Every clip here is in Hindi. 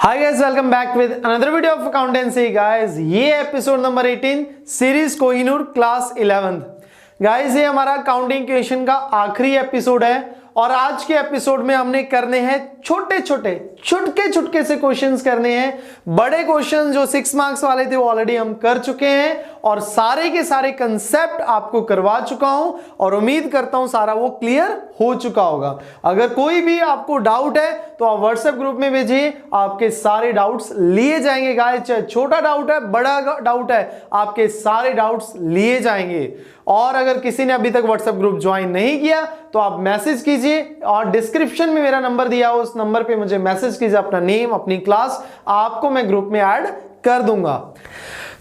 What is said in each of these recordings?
Hi guys, welcome back with another video of accountancy guys. ये episode number 18 series Kohinoor class 11th guys. ये हमारा अकाउंटिंग क्वेश्चन का आखिरी एपिसोड है और आज के एपिसोड में हमने करने हैं छोटे छोटे छुटके से क्वेश्चंस करने हैं। बड़े क्वेश्चन जो 6 मार्क्स वाले थे वो ऑलरेडी हम कर चुके हैं और सारे के सारे कंसेप्ट आपको करवा चुका हूं और उम्मीद करता हूं सारा वो क्लियर हो चुका होगा। अगर कोई भी आपको डाउट है तो आप व्हाट्सएप ग्रुप में भेजिए, आपके सारे डाउट्स लिए जाएंगे गाइस। चाहे छोटा डाउट है बड़ा डाउट है, आपके सारे डाउट्स लिए जाएंगे। और अगर किसी ने अभी तक व्हाट्सएप ग्रुप ज्वाइन नहीं किया तो आप मैसेज कीजिए और डिस्क्रिप्शन में मेरा नंबर दिया हो, उस नंबर पे मुझे मैसेज कीजिए अपना नेम अपनी क्लास, आपको मैं ग्रुप में ऐड कर दूंगा।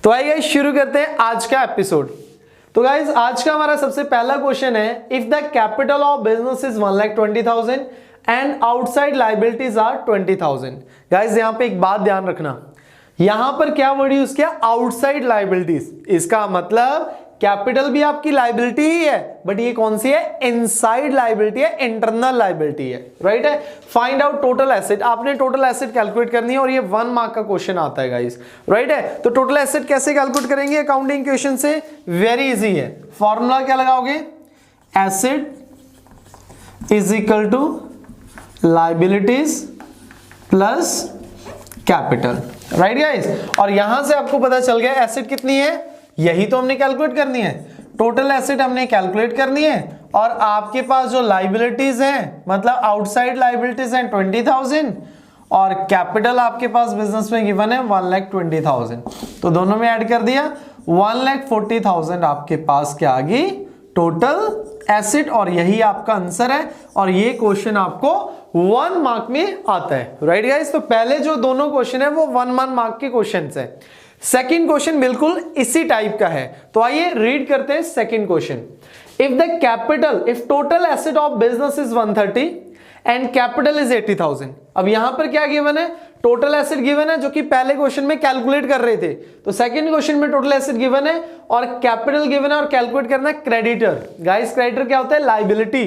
तो आइए शुरू करते हैं आज का एपिसोड। तो गाइस आज का हमारा सबसे पहला क्वेश्चन है, if the capital of business is 1,20,000 and outside liabilities are 20,000। Guys यहां पे एक बात ध्यान रखना, यहां पर क्या वर्ड यूज किया, आउटसाइड लायबिलिटीज। इसका मतलब कैपिटल भी आपकी लायबिलिटी ही है बट ये कौन सी है, इनसाइड लायबिलिटी है, इंटरनल लायबिलिटी है, राइट है। फाइंड आउट टोटल एसेट, आपने टोटल एसेट कैलकुलेट करनी है और ये 1 मार्क का क्वेश्चन आता है गाइस, राइट है। तो टोटल एसेट कैसे कैलकुलेट करेंगे अकाउंटिंग क्वेश्चन से, वेरी इजी है। फॉर्मूला क्या लगाओगे, asset is equal to liabilities plus capital, right guys. और यहां से आपको पता चल गया एसेट कितनी है, यही तो हमने कैलकुलेट करनी है, टोटल एसेट हमने कैलकुलेट करनी है। और आपके पास जो लायबिलिटीज हैं मतलब आउटसाइड लायबिलिटीज हैं 20,000 और कैपिटल आपके पास बिजनेस में गिवन है 1,20,000, तो दोनों में ऐड कर दिया 1,40,000 आपके पास क्या आ गई टोटल एसेट। और यही आपका आंसर है और ये क्वेश्चन आपको 1 मार्क में आता है, राइट गाइस। तो पहले जो दोनों क्वेश्चन है वो 1 मार्क के क्वेश्चन है। सेकंड क्वेश्चन बिल्कुल इसी टाइप का है, तो आइए रीड करते हैं second question. If the capital, if total asset of business is 130 and capital is 80,000। अब यहां पर क्या गिवन है, टोटल एसेट गिवन है जो कि पहले क्वेश्चन में कैलकुलेट कर रहे थे, तो सेकंड क्वेश्चन में टोटल एसेट गिवन है और कैपिटल गिवन है और कैलकुलेट करना है क्रेडिटर। गाइस क्रेडिटर क्या होता है, लायबिलिटी।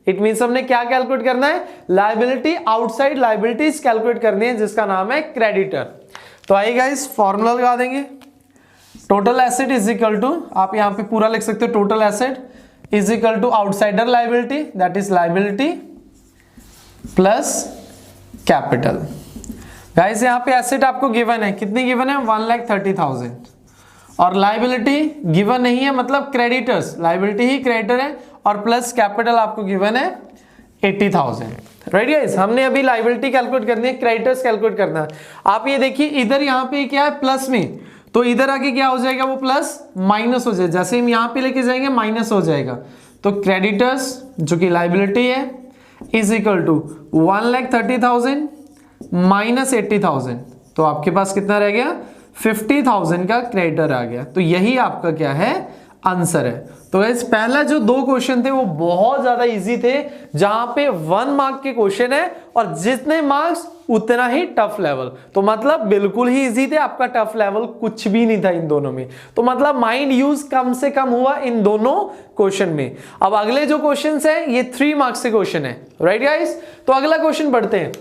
इट मींस हमने क्या कैलकुलेट करना है, लायबिलिटी, आउटसाइड लायबिलिटीज कैलकुलेट करनी है जिसका नाम है क्रेडिटर। तो आइए गाइस फॉर्मूला लगा देंगे, total asset is equal to, आप यहां पे पूरा लिख सकते हो, total asset is equal to outsider liability that is liability plus capital. Guys यहां पे एसेट आपको गिवन है, कितनी गिवन है 1,30,000 और लायबिलिटी गिवन नहीं है मतलब क्रेडिटर्स, लायबिलिटी ही क्रेडिटर है और प्लस कैपिटल आपको गिवन है 80,000, राइट गाइस। हमने अभी लायबिलिटी कैलकुलेट करनी है, क्रेडिटर्स कैलकुलेट करना है। आप ये देखिए इधर यहाँ पे क्या है प्लस में, तो इधर आके क्या हो जाएगा, वो प्लस माइनस हो जाएगा, जैसे हम यहाँ पे लेके जाएंगे माइनस हो जाएगा। तो क्रेडिटर्स जो कि लायबिलिटी है इज इक्वल टू 1,30,000 माइनस 80,000, तो आपके पास कितना रह गया 50,000 का क्रेडिटर आ गया। तो यही आपका क्या है आंसर है। तो गाइस पहला जो 2 क्वेश्चन थे वो बहुत ज्यादा इजी थे, जहां पे 1 मार्क के क्वेश्चन है और जितने मार्क्स उतना ही टफ लेवल, तो मतलब बिल्कुल ही इजी थे, आपका टफ लेवल कुछ भी नहीं था इन दोनों में। तो मतलब माइंड यूज कम से कम हुआ इन दोनों क्वेश्चन में। अब अगले जो क्वेश्चन है ये 3 मार्क्स के क्वेश्चन है, राइट गाइस। तो अगला क्वेश्चन पढ़ते हैं।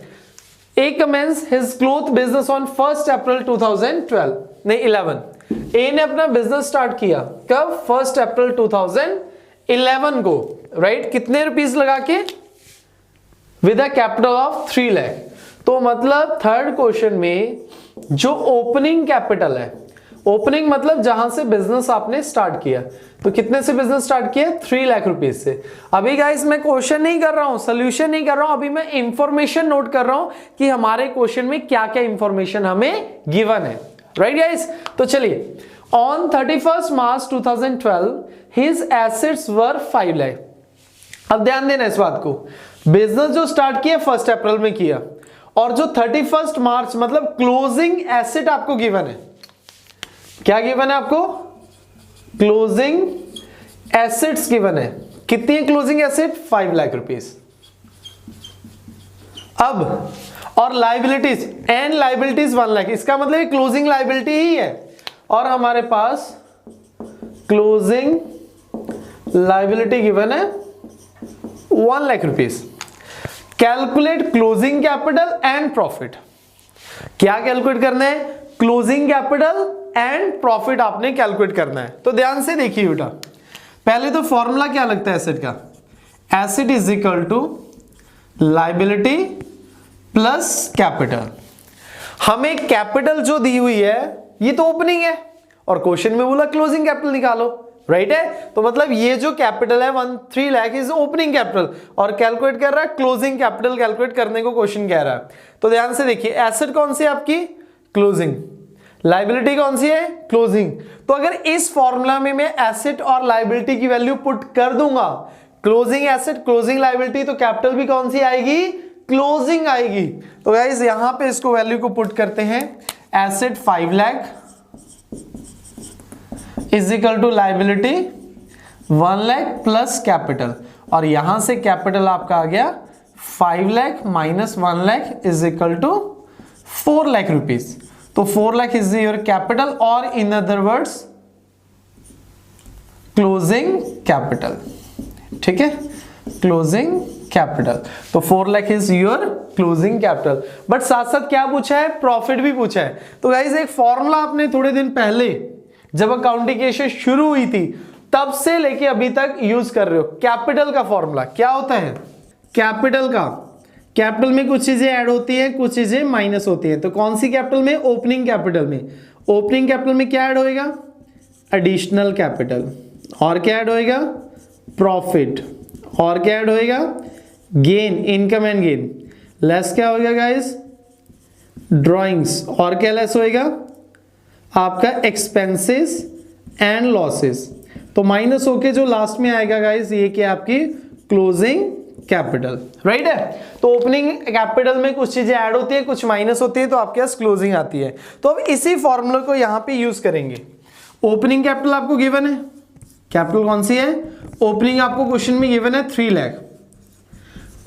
A commences his cloth business on 1 April 2011। A ने अपना बिजनेस स्टार्ट किया कब, 1 अप्रैल 2011 को, राइट। कितने रुपीस लगा के, with a capital of 3 lakh. तो मतलब थर्ड क्वेश्चन में जो ओपनिंग कैपिटल है, ओपनिंग मतलब जहां से बिजनेस आपने स्टार्ट किया, तो कितने से बिजनेस स्टार्ट किया 3 लाख रुपीस से। अभी गाइस मैं क्वेश्चन नहीं कर रहा हूं, सोल्यूशन नहीं कर रहा हूं, अभी मैं इंफॉर्मेशन नोट कर रहा हूं कि हमारे क्वेश्चन में क्या क्या इंफॉर्मेशन हमें गिवन है, राइट गाइस। तो चलिए, ऑन 31 मार्च 2012 हिज एसेट्स वर 5 लाख। अब ध्यान देना इस बात को, बिजनेस जो स्टार्ट किया 1 अप्रैल में किया और जो 31 मार्च मतलब क्लोजिंग एसेट आपको गिवन है, क्या गिवन है आपको, क्लोजिंग एसेट्स गिवन है। कितनी है क्लोजिंग एसेट, 5 लाख रुपीस। अब और लायबिलिटीज एंड लायबिलिटीज 1 लाख, इसका मतलब ये क्लोजिंग लायबिलिटी ही है और हमारे पास क्लोजिंग लायबिलिटी गिवन है 1 lakh rupees. Calculate closing capital and profit. क्या कैलकुलेट करना है? क्लोजिंग कैपिटल एंड प्रॉफिट आपने कैलकुलेट करना है। तो ध्यान से देखिए बेटा, पहले तो फॉर्मूला क्या लगता है एसेट का? Asset is equal to liability plus capital. हमें कैपिटल जो दी हुई है ये तो ओपनिंग है, और क्वेश्चन में बोला क्लोजिंग कैपिटल निकालो, राइट है? तो मतलब ये जो कैपिटल है 13 लाख इज ओपनिंग कैपिटल, और कैलकुलेट कर रहा है क्लोजिंग कैपिटल कैलकुलेट करने को क्वेश्चन कह रहा है। तो ध्यान से देखिए, एसेट कौन सी है आपकी? क्लोजिंग। लायबिलिटी कौन सी है? क्लोजिंग। तो अगर इस फॉर्मूला में मैं एसेट और लायबिलिटी की वैल्यू पुट कर दूंगा, क्लोजिंग एसेट क्लोजिंग लायबिलिटी, तो कैपिटल भी कौन सी आएगी? क्लोजिंग आएगी। तो गाइस यहां पे इसको वैल्यू को पुट करते हैं, asset 5 lakh is equal to liability 1 lakh plus capital, और यहां से कैपिटल आपका आ गया 5 lakh minus 1 lakh is equal to 4 lakh rupees. तो 4 लाख इज योर कैपिटल, और in other words closing capital. ठीक है, क्लोजिंग कैपिटल। तो 4 lakh is your closing capital. But साथ साथ क्या पूछा है? प्रॉफिट भी पूछा है। तो गाइस एक फॉर्मूला आपने थोड़े दिन पहले जब अकाउंटिंग शुरू हुई थी तब से लेके अभी तक यूज कर रहे हो। कैपिटल का फॉर्मूला क्या होता है? कैपिटल का, कैपिटल में कुछ चीजें ऐड होती हैं, कुछ चीजें माइनस होती हैं। तो कौन सी कैपिटल में? ओपनिंग कैपिटल में। ओपनिंग कैपिटल में क्या ऐड होएगा? Additional capital. और क्या ऐड होएगा? प्रॉफिट। और क्या ऐड होएगा? Gain, income and gain. Less क्या होगा गाइस? ड्रॉइंग्स। और क्या लेस होएगा? आपका एक्सपेंसेस एंड लॉसेस। तो माइनस होके जो लास्ट में आएगा गाइस, ये क्या आपकी क्लोजिंग कैपिटल, राइट है? तो ओपनिंग कैपिटल में कुछ चीजें ऐड होती है, कुछ माइनस होती है, तो आपके पास क्लोजिंग आती है। तो अब इसी फॉर्मूला को यहां पे यूज करेंगे। ओपनिंग कैपिटल आपको गिवन है, कैपिटल कौन सी है? ओपनिंग आपको क्वेश्चन में गिवन है 3 लाख।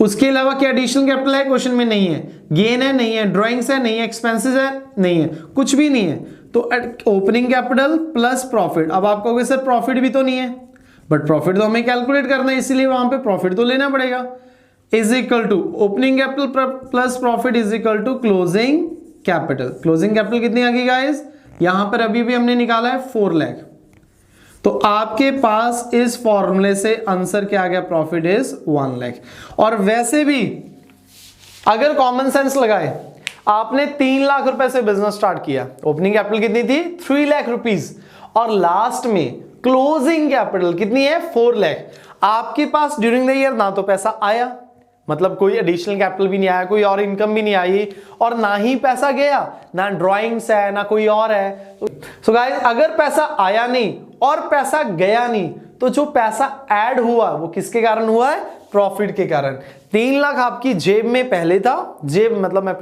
उसके अलावा क्या एडिशनल कैपिटल है? क्वेश्चन में नहीं है। गेन है? नहीं है। ड्रॉइंग्स है? नहीं है। एक्सपेंसेस है? नहीं है। कुछ भी नहीं है। तो ओपनिंग कैपिटल प्लस प्रॉफिट। अब आप कहोगे सर प्रॉफिट भी तो नहीं है, बट प्रॉफिट तो हमें कैलकुलेट करना है, इसीलिए वहां पे प्रॉफिट तो लेना पड़ेगा। Is equal to opening capital plus profit is equal to closing capital. Closing capital कितनी आ गई गाइस? यहां पर अभी भी हमने निकाला है 4 लाख। तो आपके पास इस फॉर्मूले से आंसर क्या आ गया? Profit is 1 lakh. और वैसे भी अगर कॉमन सेंस लगाए, आपने 3 लाख रुपए से बिजनेस स्टार्ट किया, ओपनिंग कैपिटल कितनी थी? 3 लाख रुपीज, और लास्ट में क्लोजिंग कैपिटल कितनी है? 4 लाख। आपके पास ड्यूरिंग द ईयर ना तो पैसा आया, मतलब कोई एडिशनल कैपिटल भी नहीं आया, कोई और इनकम भी नहीं आई, और ना ही पैसा गया, ना ड्राइंग्स है ना कोई और है। सो गाइस अगर पैसा आया नहीं और पैसा गया नहीं, तो जो पैसा ऐड हुआ वो किसके कारण हुआ है? प्रॉफिट के कारण। 3 लाख आपकी जेब में पहले था, जेब मतलब मैं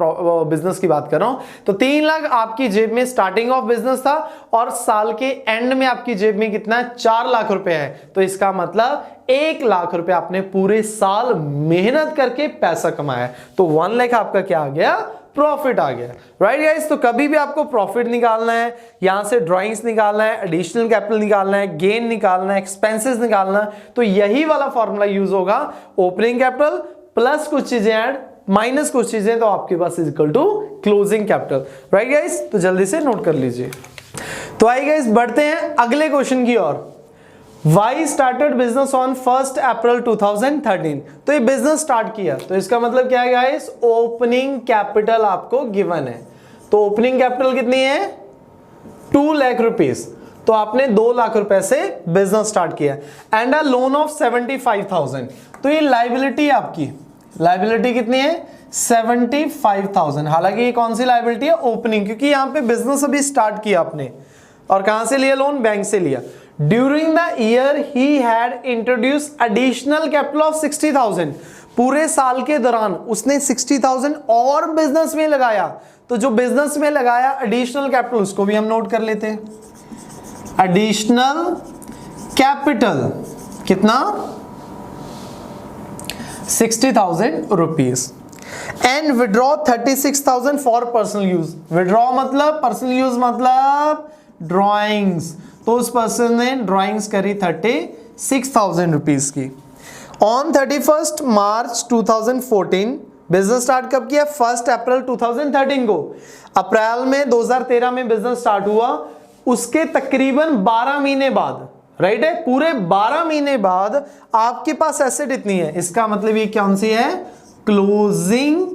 बिजनेस की बात कर रहा हूं, तो 3 लाख आपकी जेब में स्टार्टिंग ऑफ बिजनेस था, और साल के एंड में आपकी जेब में कितना है? 4 लाख रुपए है। तो इसका मतलब 1 लाख रुपए आपने पूरे साल मेहनत करके पैसा कमाया। तो 1 लाख आपका क्या आ गया? प्रॉफिट आ गया, राइट गाइस? तो कभी भी आपको प्रॉफिट निकालना है, यहां से ड्राइंग्स निकालना है, एडिशनल कैपिटल निकालना है, गेन निकालना है, एक्सपेंसेस निकालना है, तो यही वाला फॉर्मूला यूज होगा। ओपनिंग कैपिटल प्लस कुछ चीजें ऐड माइनस कुछ चीजें, तो आपके पास is equal to closing capital, right guys? तो जल्दी से नोट कर लीजिए। तो आइए गाइस बढ़ते हैं अगले क्वेश्चन की ओर। Why started business on 1st April 2013? तो ये बिजनेस स्टार्ट किया, तो इसका मतलब क्या है गाइस? ओपनिंग कैपिटल आपको गिवन है। तो ओपनिंग कैपिटल कितनी है? 2 लाख रुपीस। तो आपने 2 लाख रुपए से बिजनेस स्टार्ट किया, एंड अ लोन ऑफ 75,000। तो ये लाइबिलिटी आपकी, लाइबिलिटी कितनी है? 75,000। हालांकि ये कौन सी लाइबिलिटी है? ओपनिंग, क्योंकि यहां पे बिजनेस अभी स्टार्ट किया आपने। और कहां से लिया लोन? बैंक से लिया। During the year he had introduced additional capital of 60,000। पूरे साल के दौरान उसने 60,000 और बिजनेस में लगाया। तो जो बिजनेस में लगाया एडिशनल कैपिटल, उसको भी हम नोट कर लेते हैं। एडिशनल कैपिटल कितना? 60,000 rupees. And withdraw 36,000 for personal use. Withdraw मतलब पर्सनल यूज मतलब ड्रॉइंग्स, तो उस पर्सन ने ड्राइंग्स करी 36,000 रुपीज की। On 31st March 2014 business start कब किया? 1 अप्रैल 2013 को। अप्रैल में 2013 में बिजनेस स्टार्ट हुआ, उसके तकरीबन 12 महीने बाद, राइट है, पूरे 12 महीने बाद आपके पास एसेट इतनी है। इसका मतलब ये कौन सी है? Closing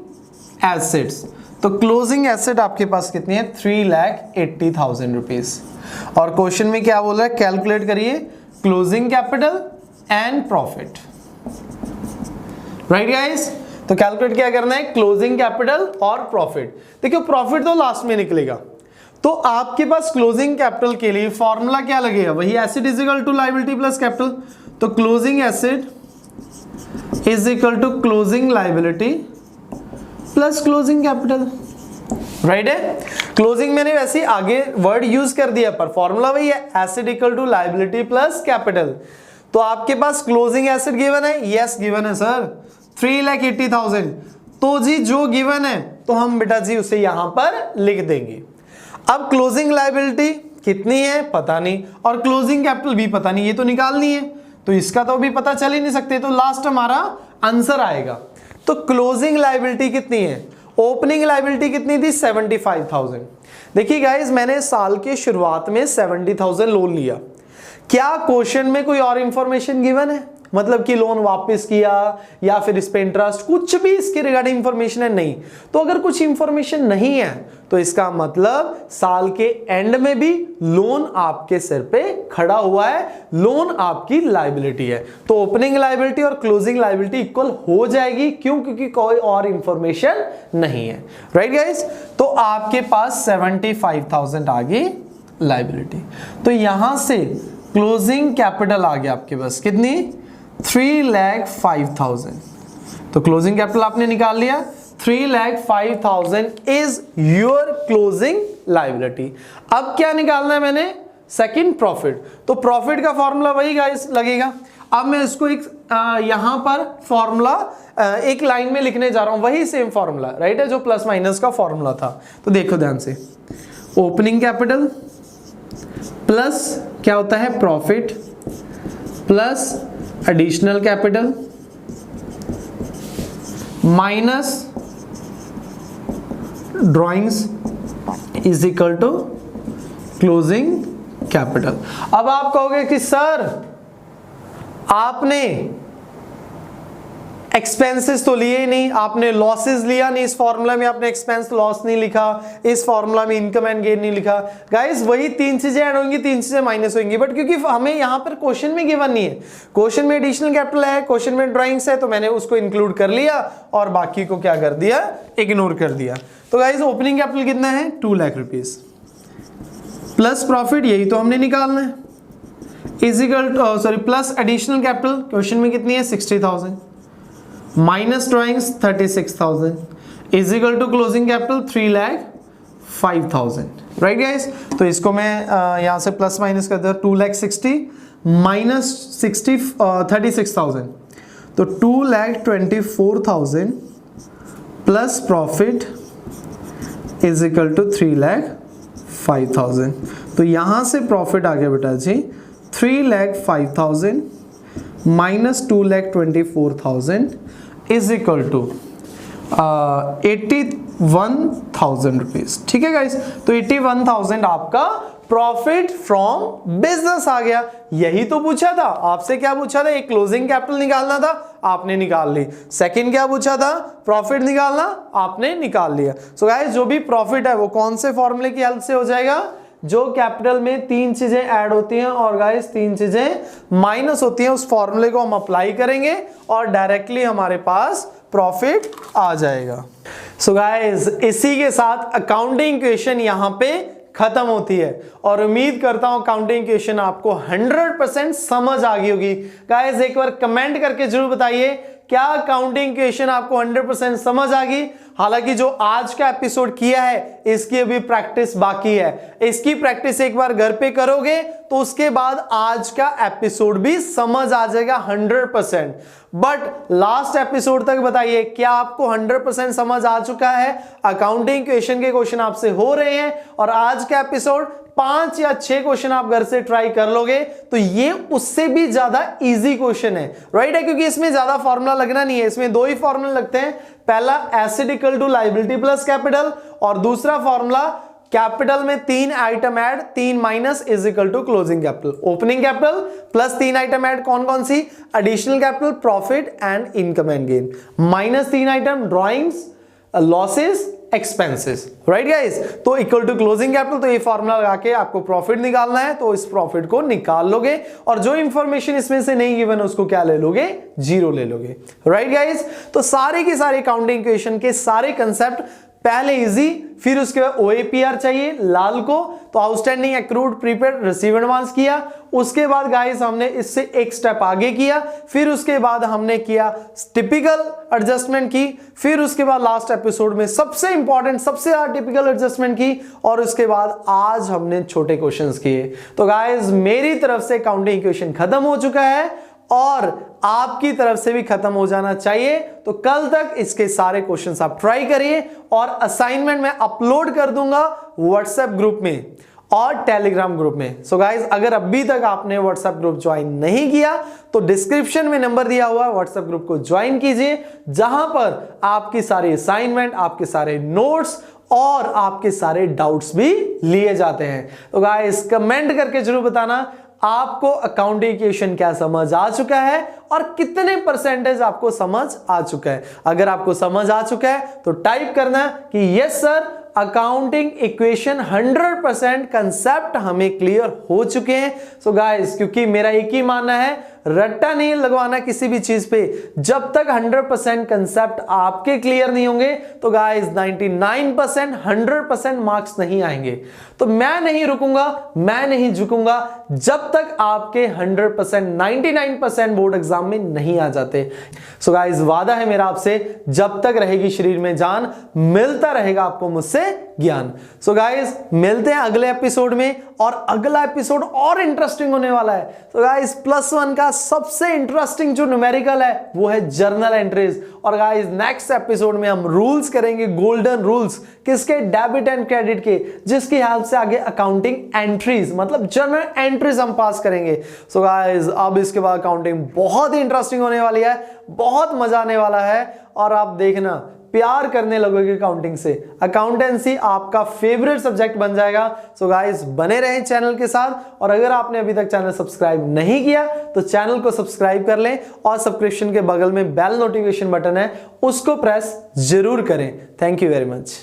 assets. तो क्लोजिंग एसेट आपके पास कितनी है? 3,80,000 रुपीज। और क्वेश्चन में क्या बोल रहा है? कैलकुलेट करिए closing capital and profit, right guys. तो कैलकुलेट क्या करना है? क्लोजिंग कैपिटल और प्रॉफिट। देखिए प्रॉफिट तो लास्ट में निकलेगा, तो आपके पास क्लोजिंग कैपिटल के लिए फॉर्मूला क्या लगेगा? वही asset is equal to liability plus capital. तो closing asset is equal to closing liability plus closing capital, right है। क्लोजिंग मैंने वैसे ही आगे वर्ड यूज कर दिया, पर फॉर्मूला वही है, asset equal to liability plus capital. तो आपके पास क्लोजिंग एसेट गिवन है? यस गिवन है सर, 3,80,000। तो जी जो गिवन है तो हम बेटा जी उसे यहां पर लिख देंगे। अब क्लोजिंग लायबिलिटी कितनी है पता नहीं, और क्लोजिंग कैपिटल भी पता नहीं, ये तो निकालनी है, तो इसका तो भी पता चल ही नहीं सकते, तो लास्ट हमारा आंसर आएगा। तो क्लोजिंग लायबिलिटी कितनी है? ओपनिंग लायबिलिटी कितनी थी? 75,000। देखिए गाइस, मैंने साल के शुरुआत में 70,000 लोन लिया। क्या क्वेश्चन में कोई और इंफॉर्मेशन गिवन है? मतलब कि लोन वापस किया या फिर इस पे इंटरेस्ट, कुछ भी इसके रिगार्डिंग इंफॉर्मेशन है? नहीं। तो अगर कुछ इंफॉर्मेशन नहीं है तो इसका मतलब साल के एंड में भी लोन आपके सिर पे खड़ा हुआ है, लोन आपकी लायबिलिटी है। तो ओपनिंग लायबिलिटी और क्लोजिंग लायबिलिटी इक्वल हो जाएगी, क्यों? क्योंकि कोई और इंफॉर्मेशन नहीं है, राइट गाइस। तो आपके पास 75,000 आ गई लायबिलिटी। तो यहां से क्लोजिंग कैपिटल आ गया आपके पास कितनी? 3,05,000। तो क्लोजिंग कैपिटल आपने निकाल लिया, 3,05,000 इज योर क्लोजिंग लायबिलिटी। अब क्या निकालना है मैंने? Second profit. तो प्रॉफिट का फॉर्मूला वही गाइस लगेगा। अब मैं इसको एक यहां पर फॉर्मूला एक लाइन में लिखने जा रहा हूं, वही सेम फॉर्मूला, राइट है, जो प्लस माइनस का फॉर्मूला था। तो देखो ध्यान से, ओपनिंग कैपिटल प्लस क्या होता है? Profit plus additional capital minus drawings is equal to closing capital. अब आप कहोगे कि सर आपने एक्सपेंसेस तो लिए ही नहीं, आपने लॉसेस लिया नहीं, इस फॉर्मूला में आपने एक्सपेंस लॉस नहीं लिखा, इस फॉर्मूला में इनकम एंड गेन नहीं लिखा। गाइस वही तीन चीजें ऐड होंगी, तीन चीजें माइनस होंगी, बट क्योंकि हमें यहां पर क्वेश्चन में गिवन नहीं है, क्वेश्चन में एडिशनल कैपिटल है, क्वेश्चन में ड्राइंग्स है, तो मैंने उसको इंक्लूड कर लिया और बाकी को क्या कर दिया? इग्नोर कर दिया। तो गाइस ओपनिंग कैपिटल कितना है? 2 लाख रुपीज प्लस प्रॉफिट, यही तो हमने निकालना है, is equal to plus additional capital question में कितनी है? 60,000 minus drawings 36,000 is equal to closing capital 3,05,000, right guys. तो इसको मैं यहां से प्लस माइनस कर देता हूं, 2,60,000 माइनस 36,000, तो 2,24,000 plus profit is equal to 3,05,000। तो यहां से प्रॉफिट आ गया बेटा जी 3,05,000 minus 2,24,000 is equal to 81,000 rupees. ठीक है गाइस, तो 81,000 आपका प्रॉफिट फ्रॉम बिजनेस आ गया। यही तो पूछा था आपसे, क्या पूछा था? एक क्लोजिंग कैपिटल निकालना था, आपने निकाल ली। सेकंड क्या पूछा था? प्रॉफिट निकालना, आपने निकाल लिया। सो गाइस जो भी प्रॉफिट है वो कौन से फॉर्मूले की हेल्प से हो जाएगा? जो कैपिटल में तीन चीजें ऐड होती हैं और गाइस तीन चीजें माइनस होती हैं, उस फॉर्मूले को हम अप्लाई करेंगे और डायरेक्टली हमारे पास प्रॉफिट आ जाएगा। सो गाइस इसी के साथ अकाउंटिंग इक्वेशन यहां पे खत्म होती है और उम्मीद करता हूं अकाउंटिंग इक्वेशन आपको 100% समझ आ गई होगी। गाइस एक बार कमेंट करके जरूर बताइए क्या अकाउंटिंग इक्वेशन आपको 100% समझ आ गई। हालांकि जो आज का एपिसोड किया है इसकी अभी प्रैक्टिस बाकी है, इसकी प्रैक्टिस एक बार घर पे करोगे तो उसके बाद आज का एपिसोड भी समझ आ जाएगा 100%। बट लास्ट एपिसोड तक बताइए क्या आपको 100% समझ आ चुका है? अकाउंटिंग इक्वेशन के क्वेश्चन आपसे हो रहे हैं और आज का एपिसोड 5 या 6 क्वेश्चन आप घर से ट्राई कर लोगे तो ये उससे भी ज्यादा इजी क्वेश्चन है, राइट है, क्योंकि इसमें ज्यादा फॉर्मूला लगना नहीं है, इसमें 2 ही फॉर्मूला लगते हैं। पहला asset equal to liability plus capital, और दूसरा फॉर्मूला कैपिटल में 3 item add 3 minus is equal to closing capital. Opening capital plus 3 item add कौन कौन सी, additional capital, profit and income and gain, minus 3 item drawings, losses, expenses, right guys. तो इक्वल टू क्लोजिंग कैपिटल, तो ये फॉर्मूला लगा के आपको प्रॉफिट निकालना है, तो इस प्रॉफिट को निकाल लोगे और जो इंफॉर्मेशन इसमें से नहीं गिवन उसको क्या ले लोगे, 0 ले लोगे, राइट गाइस। तो सारे के सारे अकाउंटिंग इक्वेशन के सारे कंसेप्ट पहले इजी, फिर उसके बाद OAPR चाहिए लाल को, तो outstanding, accrued, prepaid, receive advance किया। उसके बाद गाइस हमने इससे एक स्टेप आगे किया, फिर उसके बाद हमने किया टिपिकल एडजस्टमेंट की, फिर उसके बाद लास्ट एपिसोड में सबसे इंपॉर्टेंट सबसे ज्यादा टिपिकल एडजस्टमेंट की, और उसके बाद आज हमने छोटे क्वेश्चंस किए। तो गाइस मेरी तरफ से काउंटिंग इक्वेशन खत्म हो चुका है और आपकी तरफ से भी खत्म हो जाना चाहिए। तो कल तक इसके सारे क्वेश्चंस आप ट्राई करिए और असाइनमेंट में अपलोड कर दूंगा व्हाट्सएप ग्रुप में और टेलीग्राम ग्रुप में। सो गाइस अगर अभी तक आपने व्हाट्सएप ग्रुप ज्वाइन नहीं किया तो डिस्क्रिप्शन में नंबर दिया हुआ है, व्हाट्सएप ग्रुप को ज्वाइन कीजिए, जहां पर आपकी सारी असाइनमेंट, आपके सारे नोट्स और आपके सारे डाउट्स भी लिए जाते हैं। तो गाइस कमेंट करके जरूर बताना आपको अकाउंटिंग इक्वेशन क्या समझ आ चुका है और कितने परसेंटेज आपको समझ आ चुका है। अगर आपको समझ आ चुका है तो टाइप करना कि yes sir, accounting equation 100% concept हमें क्लियर हो चुके हैं। सो गाइस क्योंकि मेरा एक ही मानना है, रट्टा नहीं लगवाना किसी भी चीज पे, जब तक 100% कंसेप्ट आपके क्लियर नहीं होंगे तो गाइस 99% 100% मार्क्स नहीं आएंगे। तो मैं नहीं रुकूंगा, मैं नहीं झुकूंगा जब तक आपके 100% 99% बोर्ड एग्जाम में नहीं आ जाते। सो गाइस वादा है मेरा आपसे, जब तक रहेगी शरीर में जान मिलता रहेगा आपको मुझसे ज्ञान। सो गाइस मिलते हैं अगले एपिसोड में, और अगला एपिसोड और इंटरेस्टिंग होने वाला है। सो गाइस +1 का सबसे इंटरेस्टिंग जो न्यूमेरिकल है वो है जर्नल एंट्रीज। और गाइस नेक्स्ट एपिसोड में हम रूल्स करेंगे, गोल्डन रूल्स किसके, डेबिट एंड क्रेडिट के, जिसकी हेल्प से आगे अकाउंटिंग एंट्रीज मतलब जर्नल एंट्रीज हम पास करेंगे। सो गाइस अब इसके बाद अकाउंटिंग बहुत ही इंटरेस्टिंग होने वाली है, बहुत मजा आने वाला है, और आप देखना प्यार करने लगोगे अकाउंटिंग से। अकाउंटेंसी आपका फेवरेट सब्जेक्ट बन जाएगा। सो गाइस बने रहें चैनल के साथ, और अगर आपने अभी तक चैनल सब्सक्राइब नहीं किया तो चैनल को सब्सक्राइब कर लें, और सब्सक्रिप्शन के बगल में बेल नोटिफिकेशन बटन है उसको प्रेस जरूर करें। Thank you very much.